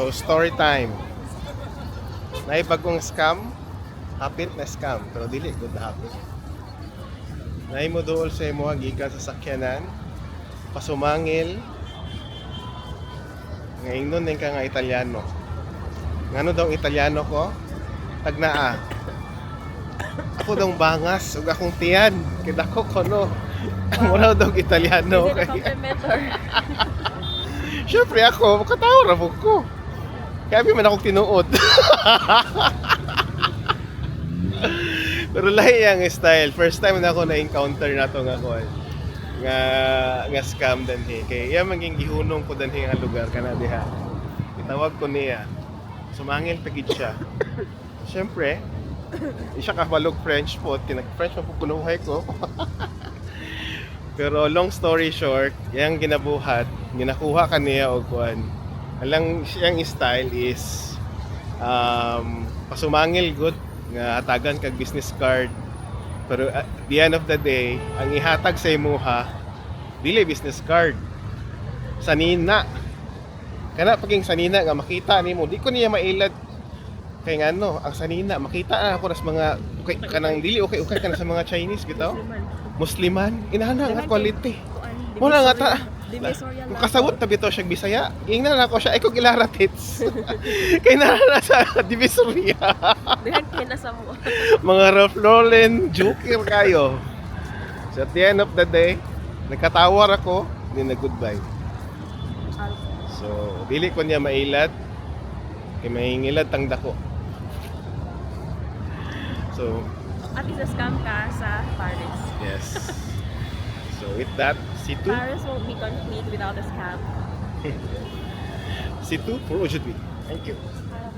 So, story time. Naibagong scam, hapit na scam, pero dili good na hapit. Naimo dool sa imo gikan sa sakyanan, pasumangil, nga ingnon din ka nga Italiano. Ngano daw ang Italiano ko? Tagnaa. Ako daw bangas, ug akong tiyan. Kita ko kono. Mura daw Italiano. Is it a compliment or? Siyempre ako, makatawa ra ko. Kaya man akong tinuod. Pero lahi ang style. First time na ako na-encounter na to nga scam danhi. Kaya iya maging gihunong ko danhi nga lugar kana diha. Itawag ko niya. Sumangil pagid siya. Siyempre, siya kabalog French po. Tinag-French mo pupunuhay ko. Pero long story short, yang ginabuhat, ginakuha ka niya og kuan. Alang siyang style is pasumangil good nga hatagan kag business card. Pero at the end of the day, ang ihatag sa imuha dili business card. Sanina. Kana paging sanina nga makita nimo, di ko niya mailad kay ngano, ang sanina makita na ako nas mga okay, kanang dili okay kana sa mga Chinese bitaw. Musliman, inana nga quality. Wala nga ta. Kung kasawot tabi to siya Bisaya, ingnan na ako siya, ay kong ilaratits. Kaya na sa Divisoria. Dihan kina sa mo. Mga Ralph Lauren, joker kayo. So at the end of the day, nagkatawar ako, hindi na goodbye. So, dili ko niya mailad, kaya mahingilad tang dako. So, At least scam ka sa Paris. yes. So with that, Situ, Paris won't be complete without a scam. Situ for aujourd'hui. Thank you. Para